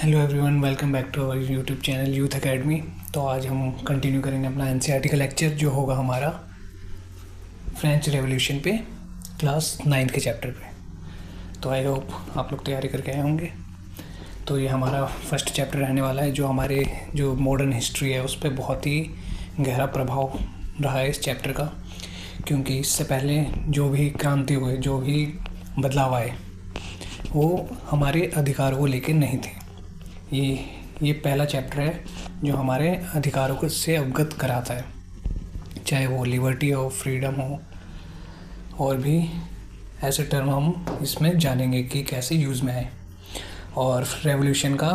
Hello everyone, welcome back to our YouTube channel youth academy. तो आज हम continue करेंगे अपना एनसीईआरटी का लेक्चर, जो होगा हमारा फ्रेंच रेवोल्यूशन पे, क्लास 9 के चैप्टर पे। तो आई होप आप लोग तैयारी करके आए होंगे। तो ये हमारा फर्स्ट चैप्टर रहने वाला है, जो हमारे जो मॉडर्न हिस्ट्री है उस पर बहुत ही गहरा प्रभाव रहा है इस चैप्टर का, क्योंकि इससे पहले जो भी क्रांति हुए, जो भी बदलाव आए, वो हमारे अधिकारों को लेकर नहीं थे। ये पहला चैप्टर है जो हमारे अधिकारों को से अवगत कराता है, चाहे वो लिबर्टी हो, फ्रीडम हो, और भी ऐसे टर्म हम इसमें जानेंगे कि कैसे यूज़ में आए। और रेवोल्यूशन का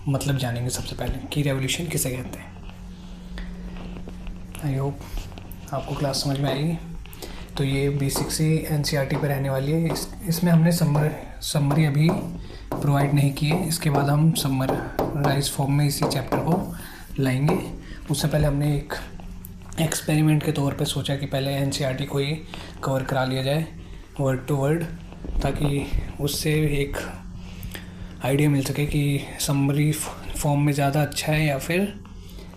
मतलब जानेंगे सबसे पहले कि रेवोल्यूशन किसे कहते हैं। आई होप आपको क्लास समझ में आएगी। तो ये बेसिक सी एनसीईआरटी पर रहने वाली है। इसमें हमने समरी अभी प्रोवाइड नहीं की है। इसके बाद हम समराइज फॉर्म में इसी चैप्टर को लाएंगे। उससे पहले हमने एक एक्सपेरिमेंट के तौर पे सोचा कि पहले एनसीईआरटी को ही कवर करा लिया जाए वर्ड टू वर्ड, ताकि उससे एक आइडिया मिल सके कि समरी फॉर्म में ज़्यादा अच्छा है या फिर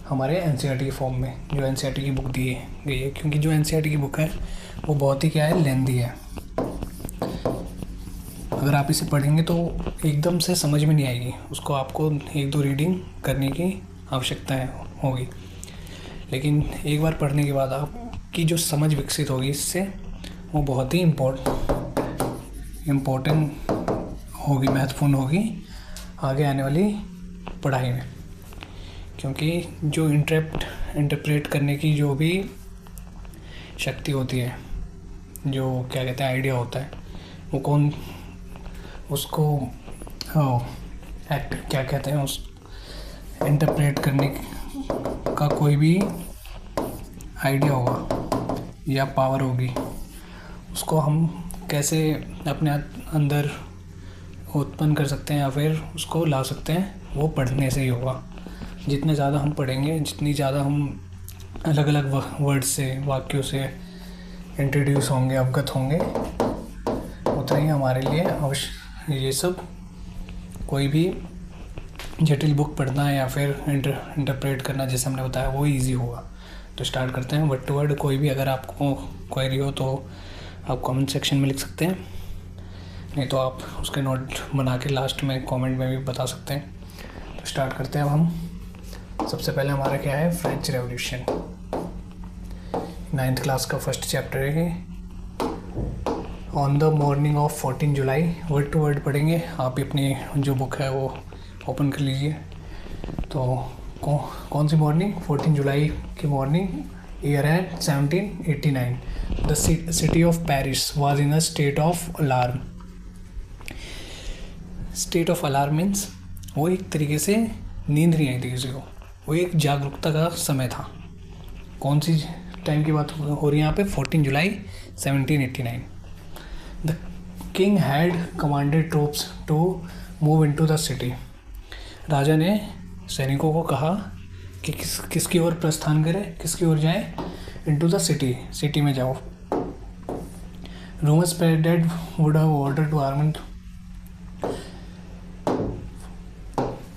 हमारे एनसीईआरटी की फॉर्म में, जो एनसीईआरटी की बुक दी गई है। क्योंकि जो एनसीईआरटी की बुक है वो बहुत ही लेंथी है। अगर आप इसे पढ़ेंगे तो एकदम से समझ में नहीं आएगी, उसको आपको एक दो रीडिंग करने की आवश्यकता होगी। लेकिन एक बार पढ़ने के बाद आपकी जो समझ विकसित होगी इससे, वो बहुत ही इम्पोर्टेंट होगी, महत्वपूर्ण होगी आगे आने वाली पढ़ाई में। क्योंकि जो इंटरप्रेट करने की जो भी शक्ति होती है, जो क्या कहते हैं आइडिया होता है, वो उसको एक्ट क्या कहते हैं, उस इंटरप्रेट करने का कोई भी आइडिया होगा या पावर होगी, उसको हम कैसे अपने अंदर उत्पन्न कर सकते हैं या फिर उसको ला सकते हैं, वो पढ़ने से ही होगा। जितने ज़्यादा हम पढ़ेंगे, जितनी ज़्यादा हम अलग अलग वर्ड से, वाक्यों से इंट्रोड्यूस होंगे, अवगत होंगे, उतना ही हमारे लिए अवश्य ये सब कोई भी जटिल बुक पढ़ना या फिर इंटरप्रेट करना, जैसे हमने बताया, वो ईजी होगा। तो स्टार्ट करते हैं वर्ड टू वर्ड। कोई भी अगर आपको क्वेरी हो तो आप कमेंट सेक्शन में लिख सकते हैं, नहीं तो आप उसके नोट बना के लास्ट में कमेंट में भी बता सकते हैं। तो स्टार्ट करते हैं अब हम। सबसे पहले हमारा क्या है, फ्रेंच रेवोल्यूशन। 9th क्लास का फर्स्ट चैप्टर है। On the morning of 14 July, word to word पढ़ेंगे। आप अपनी जो बुक है वो ओपन कर लीजिए। तो कौन सी मॉर्निंग, 14 जुलाई की मॉर्निंग, ईयर है 1789। The city of Paris was in a state of alarm. State of alarm means वो एक तरीके से नींद नहीं आई थी किसी को, वो एक जागरूकता का समय था। कौन सी टाइम की बात हो रही है यहाँ पे, 14 जुलाई 1789। The king had commanded troops to move into the city. राजा ने सैनिकों को कहा कि किसकी ओर प्रस्थान करें, किसकी ओर जाएं, इनटू द सिटी, सिटी में जाओ। Rumours spreaded would have order to armament.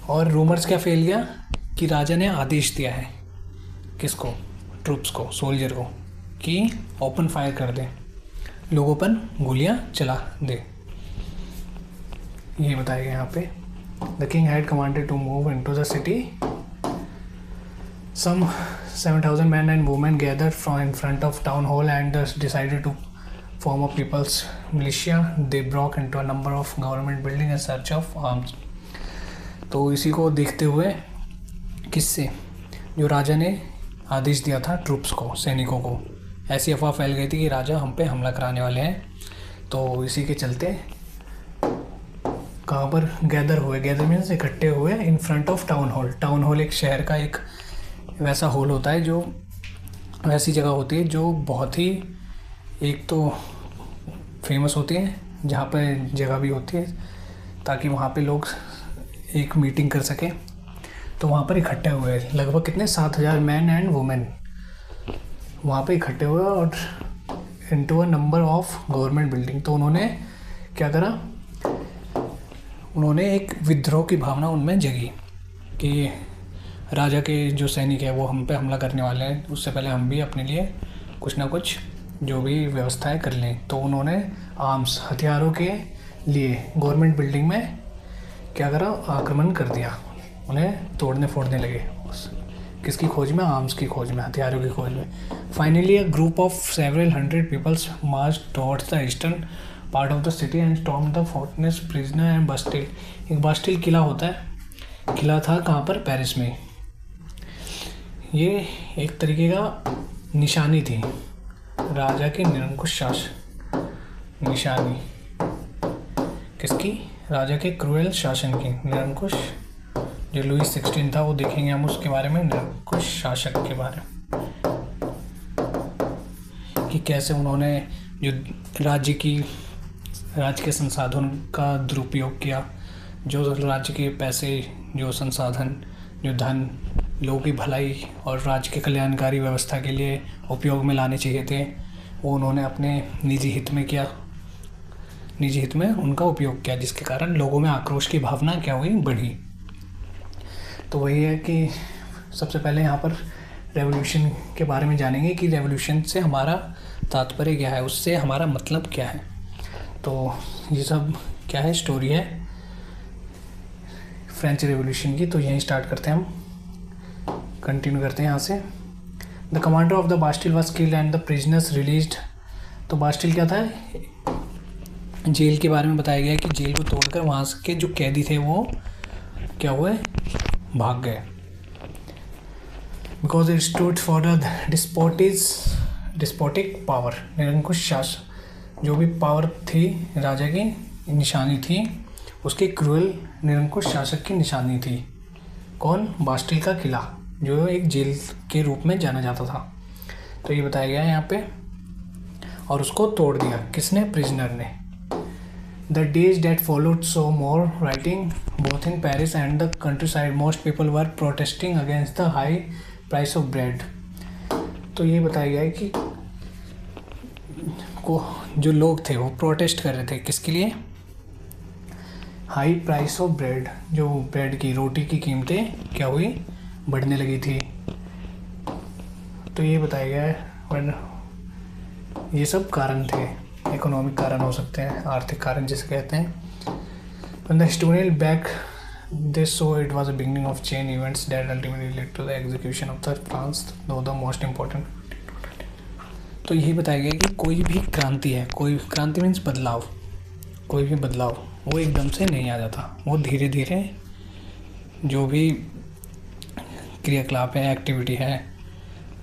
और रूमर्स क्या फैल गया कि राजा ने आदेश दिया है किसको, ट्रूप्स को, सोल्जर को, कि ओपन फायर कर दे, लोगों पर गोलियां चला दे। ये बताया गया यहाँ पे। The king had commanded to move into the city. Some 7,000 men and women gathered from in front of town hall and decided to form a people's militia. They broke into a number of government buildings in search of arms. तो इसी को देखते हुए, किससे, जो राजा ने आदेश दिया था ट्रूप्स को, सैनिकों को, ऐसी अफवाह फैल गई थी कि राजा हम पे हमला कराने वाले हैं। तो इसी के चलते कहाँ पर गैदर हुए, गैदर मीन्स इकट्ठे हुए, in front of town hall. Town hall एक शहर का एक वैसा हॉल होता है, जो वैसी जगह होती है जो बहुत ही एक तो फेमस होती है, जहाँ पर जगह भी होती है ताकि वहाँ पे लोग एक मीटिंग कर सकें। तो वहाँ पर इकट्ठे हुए लगभग कितने, 7,000 मैन एंड वुमेन वहाँ पे इकट्ठे हुए, और into a number of government building. तो उन्होंने क्या करा, उन्होंने एक विद्रोह की भावना उनमें जगी कि राजा के जो सैनिक है वो हम पे हमला करने वाले हैं, उससे पहले हम भी अपने लिए कुछ ना कुछ जो भी व्यवस्थाएं कर लें। तो उन्होंने आर्म्स हथियारों के लिए गवर्नमेंट बिल्डिंग में क्या करा, आक्रमण कर दिया, उन्हें तोड़ने फोड़ने लगे। किसकी खोज में? आर्म्स की खोज में, हथियारों की खोज में। Finally a group of several hundred peoples march towards the eastern part of the city and storm the fortress prisoner and Bastille. एक बास्टिल किला होता है, किला था कहाँ पर? पेरिस में। ये एक तरीके का निशानी थी राजा के निरंकुश शासन, निशानी किसकी? राजा के क्रूएल शासन की, निरंकुश। जो लुईस 16 था वो देखेंगे हम उसके बारे में, निरंकुश शासक के बारे में, कि कैसे उन्होंने जो राज्य के संसाधन का दुरुपयोग किया, जो राज्य के पैसे, जो संसाधन, जो धन लोगों की भलाई और राज्य के कल्याणकारी व्यवस्था के लिए उपयोग में लाने चाहिए थे, वो उन्होंने अपने निजी हित में किया, निजी हित में उनका उपयोग किया, जिसके कारण लोगों में आक्रोश की भावना क्या हुई? बढ़ी। तो वही है कि सबसे पहले यहाँ पर रेवोल्यूशन के बारे में जानेंगे कि रेवोल्यूशन से हमारा तात्पर्य क्या है, उससे हमारा मतलब क्या है। तो ये सब क्या है, स्टोरी है फ्रेंच रेवोल्यूशन की। तो यहीं स्टार्ट करते हैं, हम कंटिन्यू करते हैं यहाँ से। The commander of the Bastille was killed and the prisoners released. तो बास्टिल क्या था? जेल के बारे में बताया गया कि जेल को तोड़कर वहाँ के जो कैदी थे वो क्या हुए? भाग गए। Because it stood for the despotic power, निरंकुश शासन, जो भी पावर थी राजा की निशानी थी, उसके क्रूएल निरंकुश शासक की निशानी थी। कौन? बास्टिल का किला, जो एक जेल के रूप में जाना जाता था। तो ये बताया गया है यहाँ पे। और उसको तोड़ दिया किसने? प्रिजनर ने। The days that followed saw more rioting both in Paris and the countryside. Most people were protesting against the high price of bread. तो ये बताया गया है कि जो लोग थे वो प्रोटेस्ट कर रहे थे किसके लिए? हाई प्राइस ऑफ ब्रेड, जो ब्रेड की, रोटी की कीमतें क्या हुई? बढ़ने लगी थी। तो ये बताया गया है, वरना ये सब कारण थे, इकोनॉमिक कारण हो सकते हैं, आर्थिक कारण जिसे कहते हैं। When the historian back this so it was a beginning of chain events that ultimately led to the execution of the France, though the most important. तो यही बताया गया कि कोई भी क्रांति है, कोई क्रांति मीन्स बदलाव, कोई भी बदलाव वो एकदम से नहीं आ जाता, वो धीरे धीरे जो भी क्रियाकलाप है, एक्टिविटी है,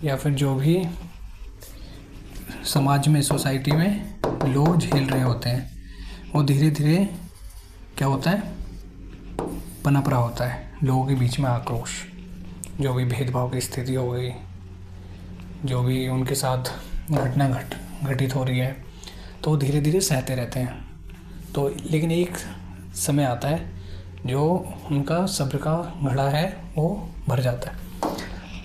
या फिर जो भी समाज में, सोसाइटी में लोग झेल रहे होते हैं, वो धीरे धीरे क्या होता है? पनप रहा होता है। लोगों के बीच में आक्रोश, जो भी भेदभाव की स्थिति हो गई, जो भी उनके साथ घटना घटित हो रही है, तो वो धीरे धीरे सहते रहते हैं। तो लेकिन एक समय आता है जो उनका सब्र का घड़ा है वो भर जाता है,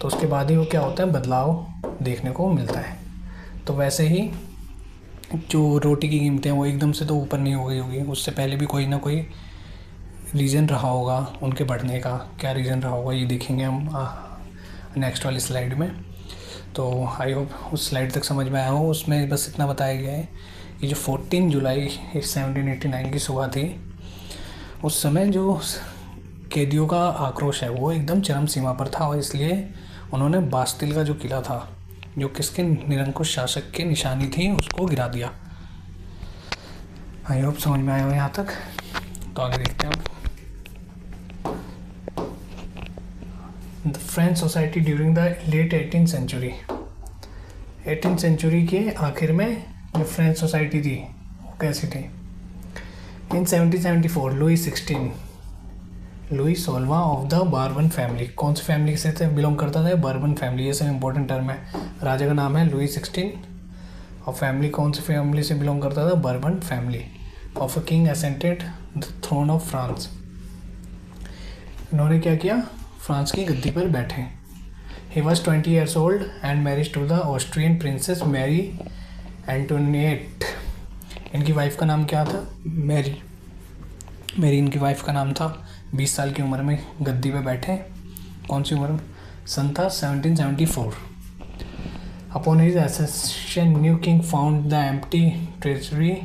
तो उसके बाद ही वो क्या होता है? बदलाव देखने को मिलता है। तो वैसे ही जो रोटी की कीमतें वो एकदम से तो ऊपर नहीं हो गई होगी, उससे पहले भी कोई ना कोई रीज़न रहा होगा उनके बढ़ने का। क्या रीज़न रहा होगा ये देखेंगे हम नेक्स्ट वाली स्लाइड में। तो आई होप उस स्लाइड तक समझ में आया हो। उसमें बस इतना बताया गया है कि जो 14 जुलाई 1789 की सुबह थी, उस समय जो कैदियों का आक्रोश है वो एकदम चरम सीमा पर था, और इसलिए उन्होंने बास्तिल का जो किला था, जो किसके? निरंकुश शासक की निशानी थी, उसको गिरा दिया। आई होप समझ में आया हो यहाँ तक। तो आगे देखते हैं। The French society during the late 18th century. 18th century के आखिर में जो फ्रेंच सोसाइटी थी वो कैसी थी? इन 1774 लुई 16वां ऑफ द बार्बन फैमिली। कौन सी फैमिली से बिलोंग करता था? Bourbon family. ये सब इंपॉर्टेंट टर्म है। राजा का नाम है लुई 16 और फैमिली कौन सी फैमिली से बिलोंग करता था? Bourbon family. Of a king ascended the throne of France. इन्होंने क्या किया? फ्रांस की गद्दी पर बैठे। He was 20 years old and marriage to the Austrian princess Marie Antoinette. इनकी वाइफ का नाम क्या था? मैरी। मेरी इनकी वाइफ का नाम था। 20 साल की उम्र में गद्दी पे बैठे। कौन सी उम्र में? सन था 1774। Upon his accession, new king found the empty treasury,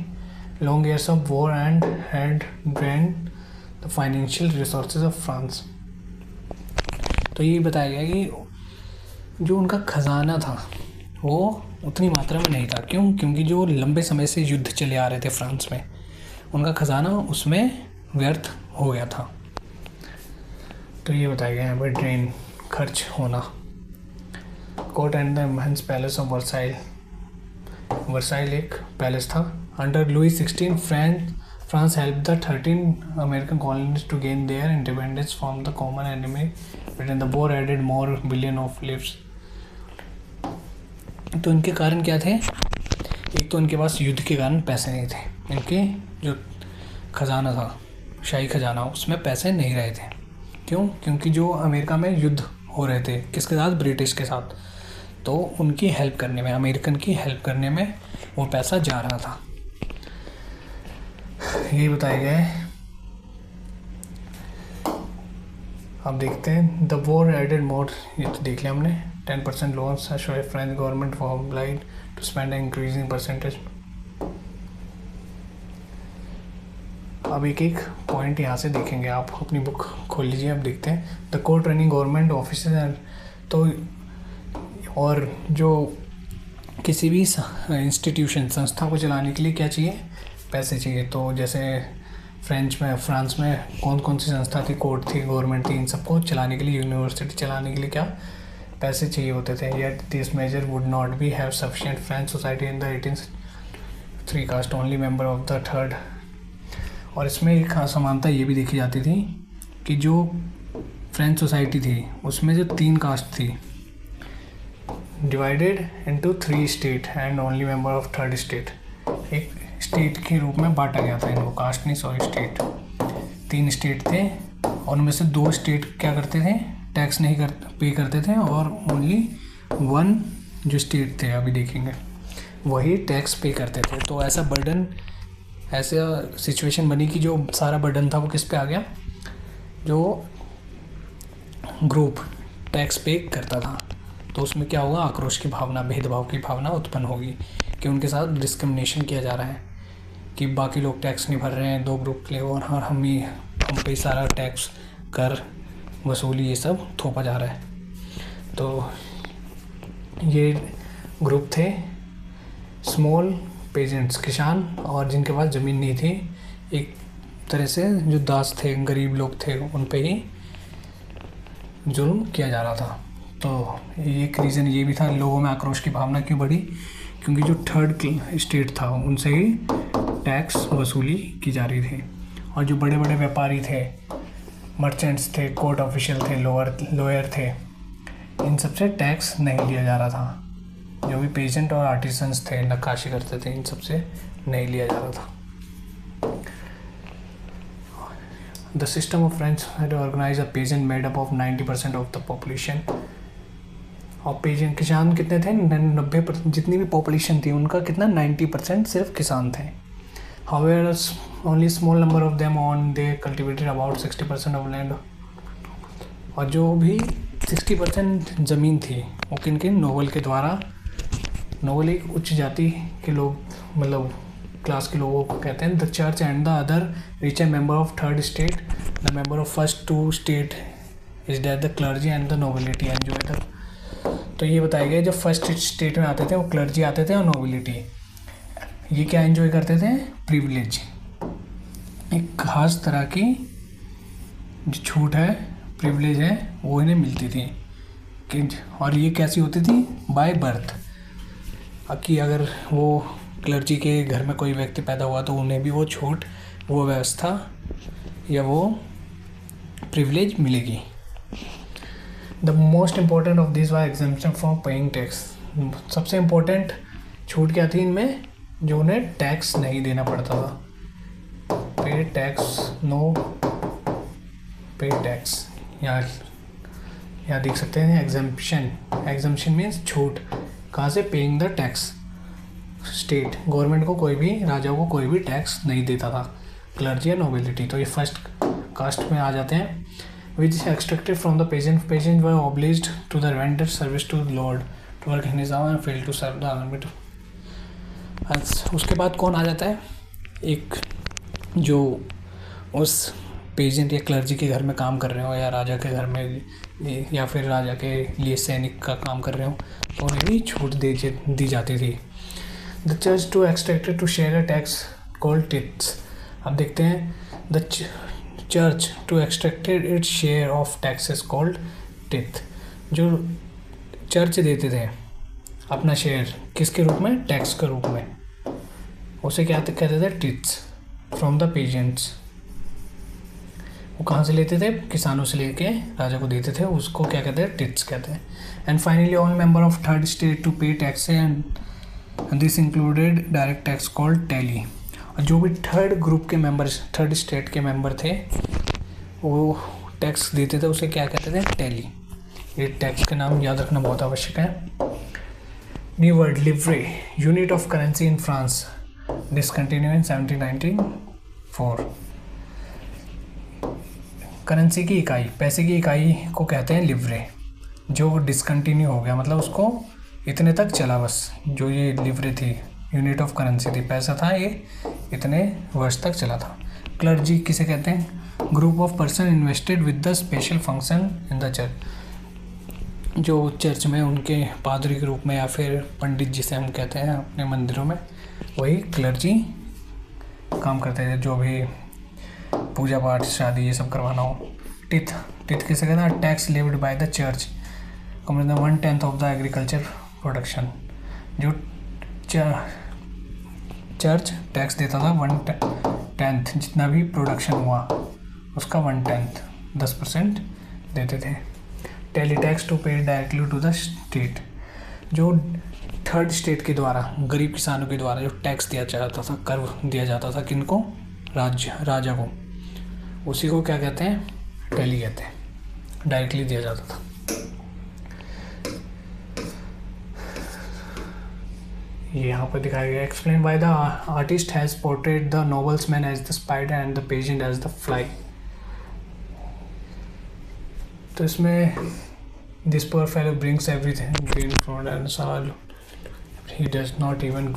long years of war and had drained the financial resources of France। तो ये बताया गया कि जो उनका खजाना था वो उतनी मात्रा में नहीं था। क्यों? क्योंकि जो लंबे समय से युद्ध चले आ रहे थे फ्रांस में, उनका खजाना उसमें व्यर्थ हो गया था। तो ये बताया गया यहाँ पर ड्रेन, खर्च होना। Court and the immense palace of Versailles. Versailles एक पैलेस था। Under Louis 16 France help the 13 American colonies to gain their independence from the common enemy, but in the war added more billion of lives. तो इनके कारण क्या थे? एक तो इनके पास युद्ध के कारण पैसे नहीं थे। इनके जो खजाना था, शाही खजाना, उसमें पैसे नहीं रहे थे। क्यों? क्योंकि जो अमेरिका में युद्ध हो रहे थे, किसके साथ? ब्रिटिश के साथ। तो उनकी हेल्प करने में, अमेरिकन की हेल्प करने में वो पैसा जा रहा था। यही बताया गया है। अब देखते हैं। द वॉर एडेड मोर, ये तो देख लिया हमने। 10% loans show French government for obliged to spend increasing percentage. अब एक एक पॉइंट यहाँ से देखेंगे। आप अपनी बुक खोल लीजिए, अब देखते हैं। The court running government office and, तो और जो किसी भी इंस्टीट्यूशन, संस्था को चलाने के लिए क्या चाहिए? पैसे चाहिए। तो जैसे फ्रांस में कौन कौन सी संस्था थी? कोर्ट थी, गवर्नमेंट थी। इन सबको चलाने के लिए, यूनिवर्सिटी चलाने के लिए क्या पैसे चाहिए होते थे। Yet this measure would not be have sufficient French society in the 18 caste only member of the third. और इसमें एक असमानता ये भी देखी जाती थी कि जो फ्रेंच सोसाइटी थी उसमें जो 3 कास्ट थी, divided into 3 state and only member of third state. एक स्टेट के रूप में बांटा गया था इनको, कास्ट नहीं, सॉरी, स्टेट। 3 स्टेट थे और उनमें से 2 स्टेट क्या करते थे? टैक्स नहीं पे करते थे, और ओनली 1 जो स्टेट थे, अभी देखेंगे, वही टैक्स पे करते थे। तो ऐसा बर्डन, ऐसा सिचुएशन बनी कि जो सारा बर्डन था वो किस पे आ गया? जो ग्रुप टैक्स पे करता था। तो उसमें क्या होगा? आक्रोश की भावना, भेदभाव की भावना उत्पन्न होगी कि उनके साथ डिस्क्रिमिनेशन किया जा रहा है, कि बाकी लोग टैक्स नहीं भर रहे हैं 2 ग्रुप के लिए, और हम पे सारा टैक्स, कर, वसूली, ये सब थोपा जा रहा है। तो ये ग्रुप थे स्मॉल पेजेंट्स, किसान, और जिनके पास ज़मीन नहीं थी। एक तरह से जो दास थे, गरीब लोग थे, उन पे ही जुल्म किया जा रहा था। तो एक रीज़न ये भी था लोगों में आक्रोश की भावना क्यों बढ़ी, क्योंकि जो थर्ड स्टेट था उनसे ही टैक्स वसूली की जा रही थी। और जो बड़े बड़े व्यापारी थे, मर्चेंट्स थे, कोर्ट ऑफिशियल थे, लॉयर थे, इन सबसे टैक्स नहीं लिया जा रहा था। जो भी पेजेंट और आर्टिसंस थे, नक्काशी करते थे, इन सबसे नहीं लिया जा रहा था। The system of French had organise a peasant made up of 90% of the population. और पेजेंट, किसान कितने थे? 90%। जितनी भी पॉपुलेशन थी उनका कितना? 90% सिर्फ किसान थे। However only small number of them on they cultivated about 60% of land. और जो भी 60% ज़मीन थी वो किन किन? नोबल के द्वारा। नोबल एक उच्च जाति के लोग, मतलब क्लास के लोगों को कहते हैं। The church and the other richer member of third state, the member of first 2 state is that the clergy and the nobility enjoy the. तो ये बताया गया, जो फर्स्ट स्टेट में आते थे वो क्लर्जी आते थे और नोबिलिटी, ये क्या एंजॉय करते थे? प्रिविलेज, एक खास तरह की जो छूट है, प्रिविलेज है, वो इन्हें मिलती थी। कि और ये कैसी होती थी? By birth. कि अगर वो क्लर्जी के घर में कोई व्यक्ति पैदा हुआ तो उन्हें भी वो छूट, वो व्यवस्था या वो प्रिविलेज मिलेगी। The most important of this was exemption from paying tax. सबसे इम्पोर्टेंट छूट क्या थी इनमें? जो उन्हें टैक्स नहीं देना पड़ता था। पे टैक्स, नो पे टैक्स। यहाँ देख सकते हैं एग्जम्पशन। एग्जम्पशन मीन्स छूट। कहाँ से? Paying the tax. State government को कोई भी, राजा को कोई भी टैक्स नहीं देता था। क्लर्जी या नोबिलिटी, तो ये फर्स्ट कास्ट में आ जाते हैं। Which is extracted from the peasant, peasant were obliged to the render service to lord to work in his and fail to serve the army too. उसके बाद कौन आ जाता है, एक जो उस पेजेंट या क्लर्जी के घर में काम कर रहे हो या राजा के घर में या फिर राजा के लिए सैनिक का काम कर रहे हो, तो उन्हें भी छूट दी जाती थी। The church to extracted to share a tax called tithes. अब देखते हैं, the church to extracted its share of taxes called tithe. जो चर्च देते थे अपना शेयर किसके रूप में, टैक्स के रूप में, उसे क्या कहते थे, टिथ्स फ्रॉम द पेजेंट्स। वो कहाँ से लेते थे, किसानों से लेके राजा को देते थे, उसको क्या कहते हैं, टिथ्स कहते हैं। And finally all member of third state to pay tax and this included direct tax called taille. और जो भी थर्ड ग्रुप के मेंबर्स, थर्ड स्टेट के मेंबर थे, वो टैक्स देते थे, उसे क्या कहते थे, टैली। ये टैक्स के नाम याद रखना बहुत आवश्यक है। New word livre, unit of currency in France, discontinue in 1794। Currency की इकाई, पैसे की इकाई को कहते हैं लिवरे। जो डिसकंटिन्यू हो गया मतलब उसको इतने तक चला बस, जो ये लिवरे थी, यूनिट ऑफ करेंसी थी, पैसा था ये इतने वर्ष तक चला था। क्लर्जी किसे कहते हैं, group of person invested with the special function in the church. जो चर्च में उनके पादरी के रूप में या फिर पंडित जिसे हम कहते हैं अपने मंदिरों में, वही क्लर्जी काम करते थे, जो भी पूजा पाठ शादी ये सब करवाना हो। टिथ, टिथ किसे कहते हैं, tax levied by the church come 1/10 of the agriculture production. जो चर्च टैक्स देता था 1/10, जितना भी प्रोडक्शन हुआ उसका 1/10 10% देते थे। टैली टैक्स टू पे डायरेक्टली टू द स्टेट। जो थर्ड स्टेट के द्वारा, गरीब किसानों के द्वारा जो टैक्स दिया जाता था, कर दिया जाता था, किनको, राजा को, उसी को क्या कहते हैं, टैली कहते हैं, डायरेक्टली दिया जाता था। ये यहाँ पर दिखाया गया, explain by the artist has portrait the nobles man as the spider and the peasant as the fly. तो इसमें this poor fellow brings everything grain from and salad he does not even.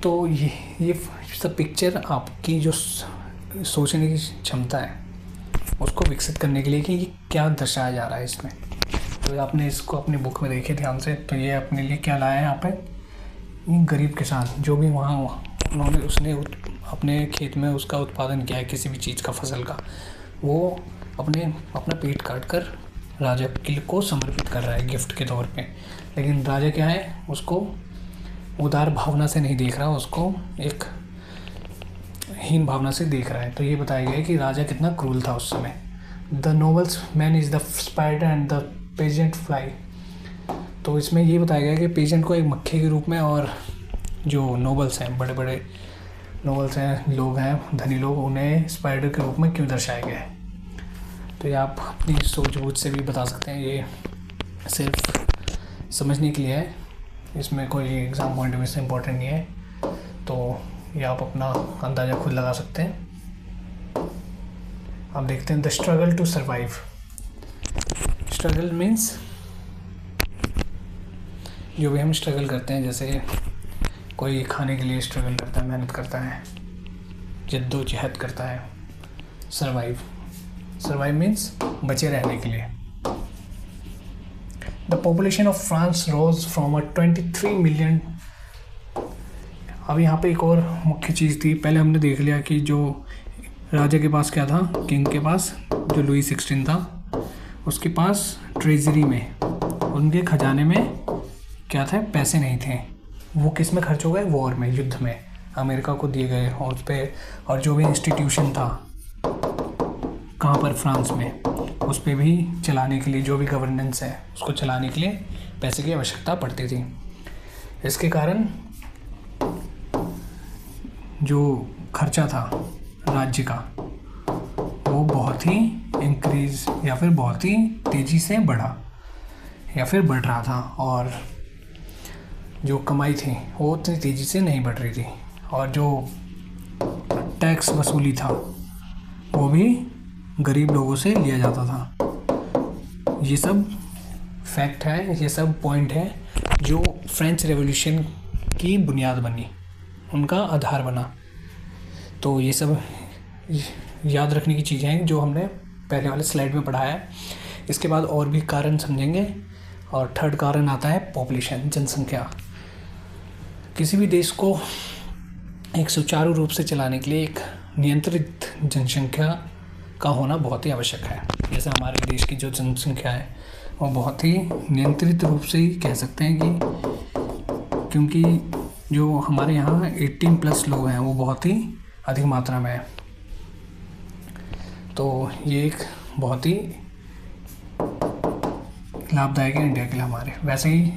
तो ये सब picture आपकी जो सोचने की क्षमता है उसको विकसित करने के लिए कि ये क्या दर्शाया जा रहा है इसमें। तो आपने इसको अपनी बुक में देखे ध्यान से, तो ये अपने लिए क्या लाया है यहाँ पे, ये गरीब किसान जो भी वहाँ उसने अपने खेत में उसका उत्पादन किया है किसी भी चीज़ का, फसल का, वो अपना पेट काट कर राजा को समर्पित कर रहा है गिफ्ट के तौर पे। लेकिन राजा क्या है, उसको उदार भावना से नहीं देख रहा, उसको एक हीन भावना से देख रहा है। तो ये बताया गया है कि राजा कितना क्रूल था उस समय। The nobles man is the spider and the peasant fly. तो इसमें ये बताया गया है कि पेजेंट को एक मक्खी के रूप में, और जो नोबल्स हैं, बड़े बड़े नोबल्स हैं, लोग हैं, धनी लोग, उन्हें स्पाइडर के रूप में क्यों दर्शाया गया है। तो ये आप अपनी सूझबूझ से भी बता सकते हैं, ये सिर्फ समझने के लिए है, इसमें कोई एग्ज़ाम पॉइंट ऑफ व्यू से इम्पोर्टेंट नहीं है। तो ये आप अपना अंदाज़ा खुद लगा सकते हैं। अब देखते हैं the struggle to survive. Struggle means जो भी हम स्ट्रगल करते हैं, जैसे कोई खाने के लिए स्ट्रगल करता है, मेहनत करता है, जद्दोजहद करता है। सर्वाइव मीन्स बचे रहने के लिए। The population of France rose from 23 million. अब यहाँ पे एक और मुख्य चीज़ थी, पहले हमने देख लिया कि जो राजा के पास क्या था, किंग के पास, जो लुई 16 था, उसके पास ट्रेजरी में, उनके खजाने में क्या था, पैसे नहीं थे। वो किस में खर्च हो गए, वॉर में, युद्ध में अमेरिका को दिए गए, और उस पर, और जो भी इंस्टीट्यूशन था कहाँ पर, फ्रांस में, उस पर भी चलाने के लिए, जो भी गवर्नेंस है उसको चलाने के लिए पैसे की आवश्यकता पड़ती थी। इसके कारण जो खर्चा था राज्य का वो बहुत ही इंक्रीज या फिर बहुत ही तेज़ी से बढ़ा या फिर बढ़ रहा था, और जो कमाई थी वो उतनी तेज़ी से नहीं बढ़ रही थी। और जो टैक्स वसूली था वो भी गरीब लोगों से लिया जाता था। ये सब फैक्ट है, ये सब पॉइंट है जो फ्रेंच रेवोल्यूशन की बुनियाद बनी, उनका आधार बना। तो ये सब याद रखने की चीज़ें हैं जो हमने पहले वाले स्लाइड में पढ़ा है। इसके बाद और भी कारण समझेंगे। और थर्ड कारण आता है पॉपुलेशन, जनसंख्या। किसी भी देश को एक सुचारू रूप से चलाने के लिए एक नियंत्रित जनसंख्या का होना बहुत ही आवश्यक है। जैसे हमारे देश की जो जनसंख्या है वो बहुत ही नियंत्रित रूप से ही कह सकते हैं कि, क्योंकि जो हमारे यहाँ 18+ लोग हैं वो बहुत ही अधिक मात्रा में है। तो ये एक बहुत ही लाभदायक है इंडिया के लिए हमारे। वैसे ही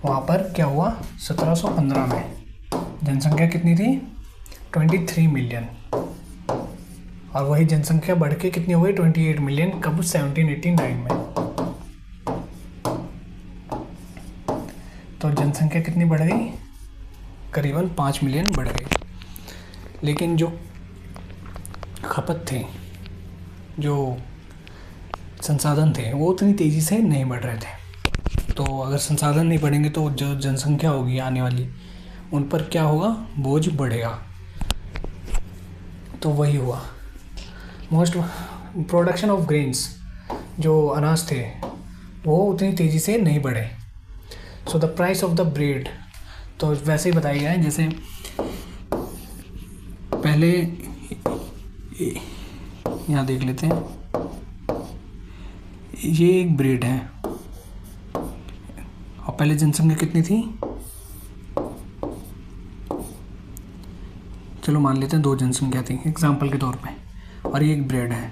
वहाँ पर क्या हुआ, 1715 में जनसंख्या कितनी थी, 23 मिलियन। और वही जनसंख्या बढ़ के कितनी हो गई, 28 मिलियन, कब, 1789 में। तो जनसंख्या कितनी बढ़ गई, करीबन 5 मिलियन बढ़ गई। लेकिन जो खपत थे, जो संसाधन थे, वो उतनी तेज़ी से नहीं बढ़ रहे थे। तो अगर संसाधन नहीं बढ़ेंगे तो जो जनसंख्या होगी आने वाली, उन पर क्या होगा, बोझ बढ़ेगा। तो वही हुआ। मोस्ट प्रोडक्शन ऑफ ग्रेन्स, जो अनाज थे, वो उतनी तेज़ी से नहीं बढ़े। सो the price of the bread, तो वैसे ही बताया गया है। जैसे पहले यहाँ देख लेते हैं, ये एक ब्रेड है और पहले जनसंख्या कितनी थी, चलो मान लेते हैं 2 जनसंख्या थी एग्जाम्पल के तौर पे, और ये एक ब्रेड है।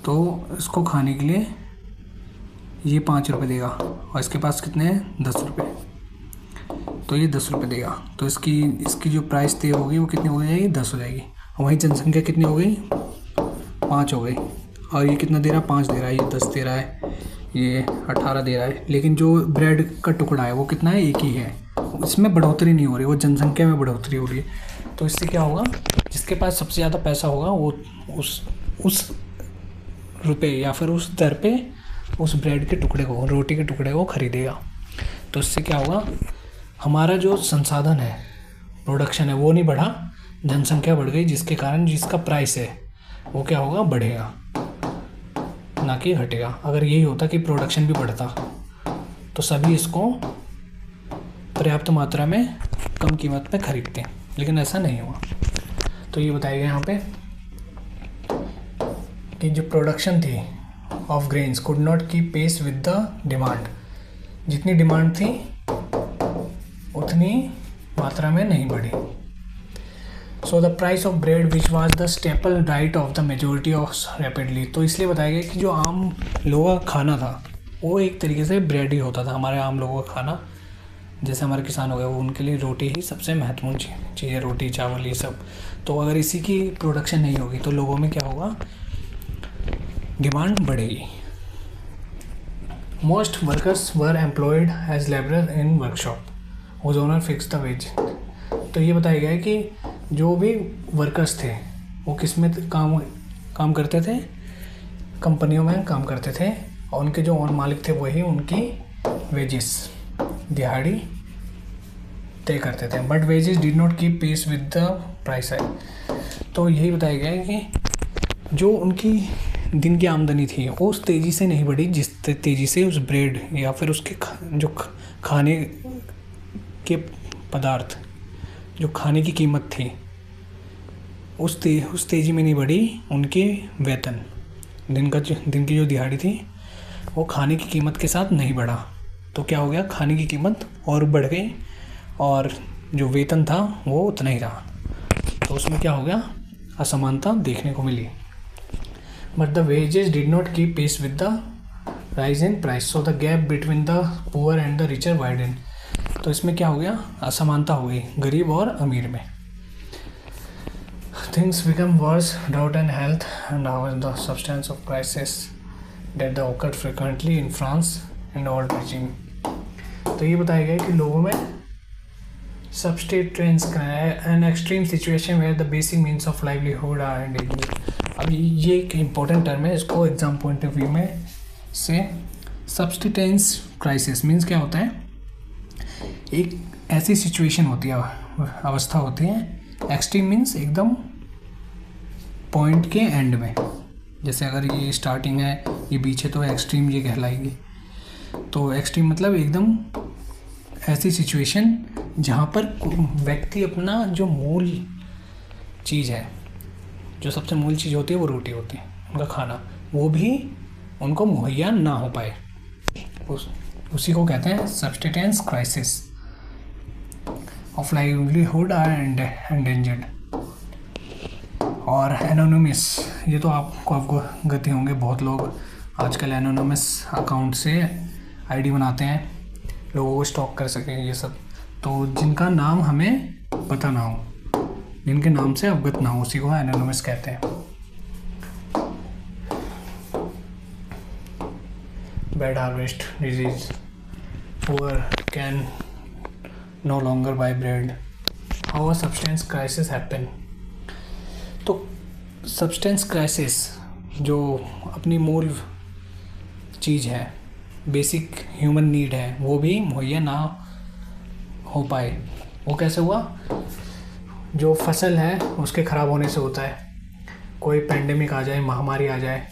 तो इसको खाने के लिए ये 5 रुपये देगा और इसके पास कितने हैं, 10 रुपये। तो ये 10 रुपये देगा। तो इसकी जो प्राइस तय होगी वो कितनी हो जाएगी, 10 हो जाएगी। और वही जनसंख्या कितनी हो गई, 5 हो गई। और ये कितना दे रहा है, 5 दे रहा है, ये 10 दे रहा है, ये 18 दे रहा है। लेकिन जो ब्रेड का टुकड़ा है वो कितना है, एक ही है, इसमें बढ़ोतरी नहीं हो रही, वो जनसंख्या में बढ़ोतरी हो रही है। तो इससे क्या होगा, जिसके पास सबसे ज़्यादा पैसा होगा वो उस रुपये या फिर उस दर पे उस ब्रेड के टुकड़े को, रोटी के टुकड़े को खरीदेगा। तो इससे क्या होगा, हमारा जो संसाधन है, प्रोडक्शन है, वो नहीं बढ़ा, जनसंख्या बढ़ गई, जिसके कारण जिसका प्राइस है वो क्या होगा, बढ़ेगा, ना कि घटेगा। अगर यही होता कि प्रोडक्शन भी बढ़ता तो सभी इसको पर्याप्त मात्रा में कम कीमत पे खरीदते, लेकिन ऐसा नहीं हुआ। तो ये बताया गया यहाँ पे कि जो प्रोडक्शन थी of grains could not keep pace with the demand, जितनी डिमांड थी उतनी मात्रा में नहीं बढ़ी। So the price of bread which was the staple diet of the majority of rapidly, तो इसलिए बताया गया कि जो आम लोगों का खाना था वो एक तरीके से ब्रेड ही होता था। हमारे आम लोगों का खाना, जैसे हमारे किसान हो गए, वो उनके लिए रोटी ही सबसे महत्वपूर्ण चीज़ है, रोटी चावल ये सब। तो अगर इसी की प्रोडक्शन नहीं होगी तो लोगों में क्या होगा, डिमांड बढ़ेगी। Most workers were employed as labourer in workshop whose owner fix the wage. तो ये बताया गया है कि जो भी वर्कर्स थे वो किस में काम करते थे, कंपनियों में काम करते थे, और उनके जो ओन मालिक थे वही उनकी वेजेस, दिहाड़ी तय करते थे। But wages did not keep pace with the price है। तो यही बताया गया है कि जो उनकी दिन की आमदनी थी वो उस तेज़ी से नहीं बढ़ी जिस तेज़ी से उस ब्रेड या फिर उसके जो खाने के पदार्थ, जो खाने की कीमत थी, उस तेज़ी में नहीं बढ़ी उनके वेतन। दिन की जो दिहाड़ी थी वो खाने की कीमत के साथ नहीं बढ़ा। तो क्या हो गया, खाने की कीमत और बढ़ गई और जो वेतन था वो उतना ही रहा। तो उसमें क्या हो गया, असमानता देखने को मिली। But the wages did not keep pace with the rise in price, so the gap between the poor and the richer widen. तो इसमें क्या हो गया, असमानता हो गई गरीब और अमीर में। Things become worse, drought and health and how the substance of prices that the occurred frequently in France and old regime. तो ये बताया गया कि लोगों में subsistence an extreme situation where the basic means of livelihood are endangered. अब ये एक इम्पोर्टेंट टर्म है, इसको एग्जाम पॉइंट ऑफ व्यू में से सब्सिस्टेंस क्राइसिस मीन्स क्या होता है, एक ऐसी सिचुएशन होती है, अवस्था होती है, एक्सट्रीम मीन्स एकदम पॉइंट के एंड में, जैसे अगर ये स्टार्टिंग है, ये बीच है, तो एक्सट्रीम ये कहलाएगी। तो एक्सट्रीम मतलब एकदम ऐसी सिचुएशन जहाँ पर व्यक्ति अपना जो मूल चीज़ है, जो सबसे मूल चीज़ होती है वो रोटी होती है, उनका खाना, वो भी उनको मुहैया ना हो पाए, उसी को कहते हैं subsistence crisis of livelihood are endangered. और एनोनिमस, ये तो आपको अवगत होंगे, बहुत लोग आजकल एनोनिमस अकाउंट से आईडी बनाते हैं, लोगों को स्टॉक कर सकें ये सब। तो जिनका नाम हमें पता ना हो, जिनके नाम से अवगत ना हो, उसी को एनोनिमस कहते हैं। Bad harvest disease, poor can no longer buy bread, how a substance crisis happen. तो सब्सटेंस क्राइसिस जो अपनी मूल चीज़ है, बेसिक ह्यूमन नीड है, वो भी मुहैया ना हो पाए, वो कैसे हुआ, जो फसल है उसके ख़राब होने से होता है, कोई पेंडेमिक आ जाए, महामारी आ जाए,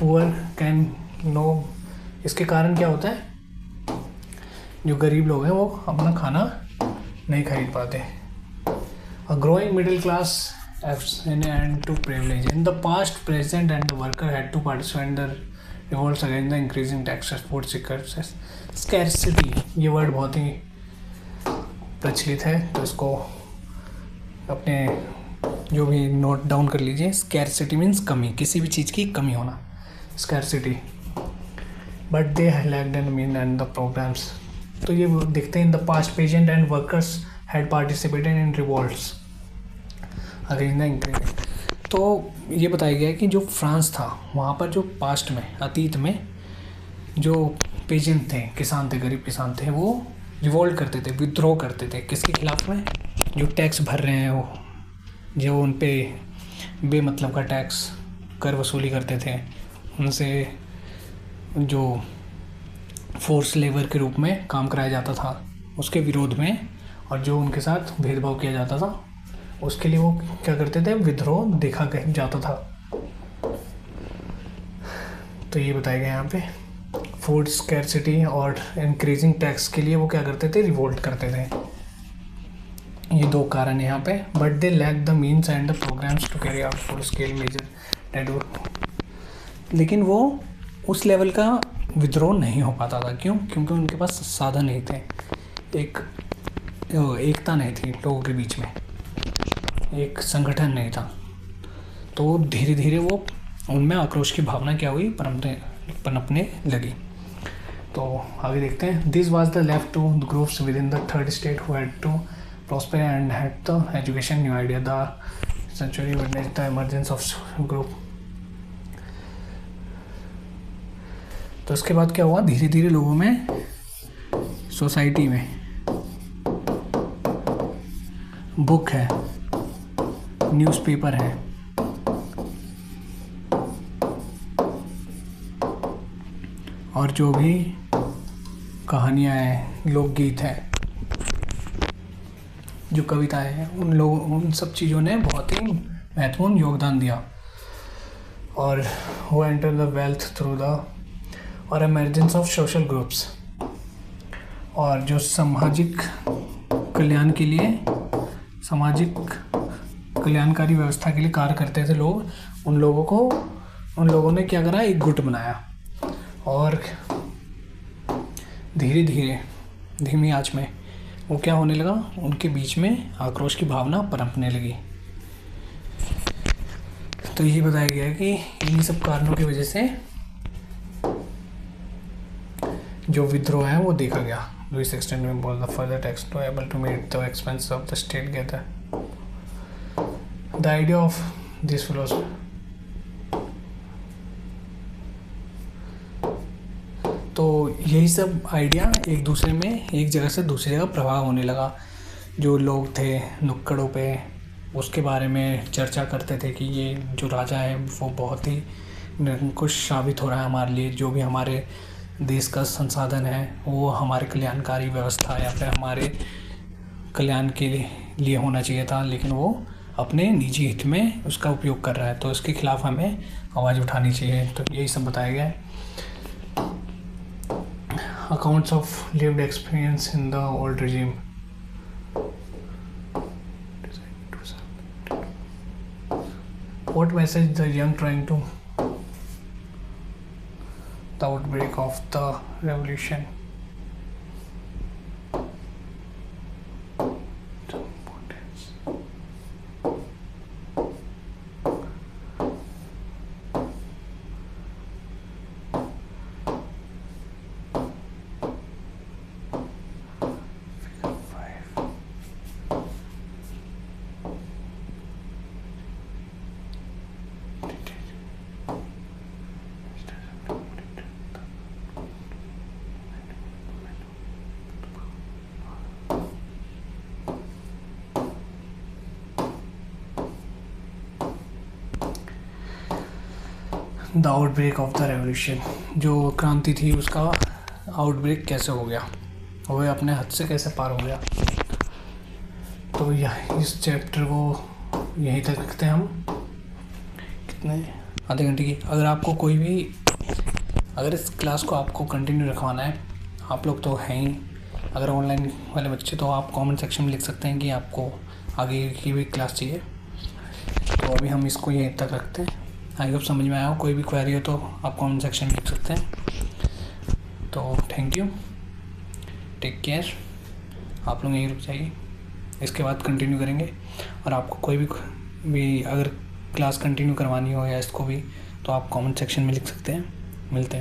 पुअर कैन नो, इसके कारण क्या होता है, जो गरीब लोग हैं वो अपना खाना नहीं खरीद पाते। A growing middle class an end to privilege. In the past, president and the worker had to participate in the revolts against the increasing taxes, food scarcity. ये वर्ड बहुत ही प्रचलित है, तो इसको अपने जो भी नोट डाउन कर लीजिए। स्कैरसिटी मीन्स कमी, किसी भी चीज़ की कमी होना, scarcity. But they lacked an mean and the programmes. तो ये देखते हैं, in the past peasant and workers had participated in revolts against the increase. तो ये बताया गया है कि जो फ्रांस था, वहाँ पर जो पास्ट में, अतीत में जो पेजेंट थे, किसान थे, गरीब किसान थे, वो रिवोल्ट करते थे, विद्रोह करते थे, किसके खिलाफ में, जो टैक्स भर रहे हैं, वो जो उन पे बेमतलब का टैक्स कर वसूली करते थे, उनसे जो फोर्स लेबर के रूप में काम कराया जाता था उसके विरोध में, और जो उनके साथ भेदभाव किया जाता था उसके लिए वो क्या करते थे, विद्रोह देखा जाता था। तो ये बताया गया यहाँ पे, फूड स्कैरसिटी और इंक्रीजिंग टैक्स के लिए वो क्या करते थे, रिवोल्ट करते थे। ये दो कारण है यहाँ पे। But they lack the means and the programmes to carry out full scale measure network. लेकिन वो उस लेवल का विद्रोह नहीं हो पाता था। क्यों? क्योंकि उनके पास साधन नहीं थे, एकता नहीं थी लोगों के बीच में, एक संगठन नहीं था। तो धीरे धीरे वो उनमें आक्रोश की भावना क्या हुई, पनपने लगी। तो आगे देखते हैं। This was the left to the groups within the third state who had to prosper and had the education new idea. The century witnessed the emergence of group. तो उसके बाद क्या हुआ, धीरे धीरे लोगों में, सोसाइटी में बुक है, न्यूज़पेपर है, और जो भी कहानियाँ हैं, लोकगीत हैं, जो कविताएं हैं, उन सब चीज़ों ने बहुत ही महत्वपूर्ण योगदान दिया। और वो enter the wealth through the और एमर्जेंस ऑफ सोशल ग्रुप्स, और जो सामाजिक कल्याण के लिए, सामाजिक कल्याणकारी व्यवस्था के लिए कार्य करते थे लोग, उन लोगों ने क्या करा, एक गुट बनाया, और धीरे धीरे धीमी आंच में वो क्या होने लगा, उनके बीच में आक्रोश की भावना पनपने लगी। तो ये बताया गया है कि इन्हीं सब कारणों की वजह से जो विद्रोह है वो देखा गया। लुइस एक्सटेंड में बोल the further text to able to meet the expense of the state gather the idea of this philosophy. तो यही सब आइडिया एक दूसरे में, एक जगह से दूसरी जगह प्रभाव होने लगा। जो लोग थे नुक्कड़ों पे उसके बारे में चर्चा करते थे कि ये जो राजा है वो बहुत ही निरंकुश साबित हो रहा है हमारे लिए। जो भी हमारे देश का संसाधन है वो हमारे कल्याणकारी व्यवस्था या फिर हमारे कल्याण के लिए होना चाहिए था, लेकिन वो अपने निजी हित में उसका उपयोग कर रहा है, तो इसके खिलाफ हमें आवाज़ उठानी चाहिए। तो यही सब बताया गया है। Accounts of lived experience in the old regime. What message the young trying to the outbreak of the revolution? The outbreak of the revolution, जो क्रांति थी उसका आउटब्रेक कैसे हो गया, वो अपने हद से कैसे पार हो गया। तो यह इस चैप्टर को यहीं तक रखते हैं हम। कितने आधे घंटे की। अगर इस क्लास को आपको कंटिन्यू रखवाना है, आप लोग तो हैं ही, अगर ऑनलाइन वाले बच्चे, तो आप कमेंट सेक्शन में लिख सकते हैं कि आपको आगे की भी क्लास चाहिए। तो अभी हम इसको यहीं तक रखते हैं। आई होप समझ में आया हो। कोई भी क्वेरी हो तो आप कमेंट सेक्शन में लिख सकते हैं। तो थैंक यू, टेक केयर। आप लोग यहीं रुक जाइए, इसके बाद कंटिन्यू करेंगे। और आपको कोई भी अगर क्लास कंटिन्यू करवानी हो या इसको भी, तो आप कमेंट सेक्शन में लिख सकते हैं। मिलते हैं।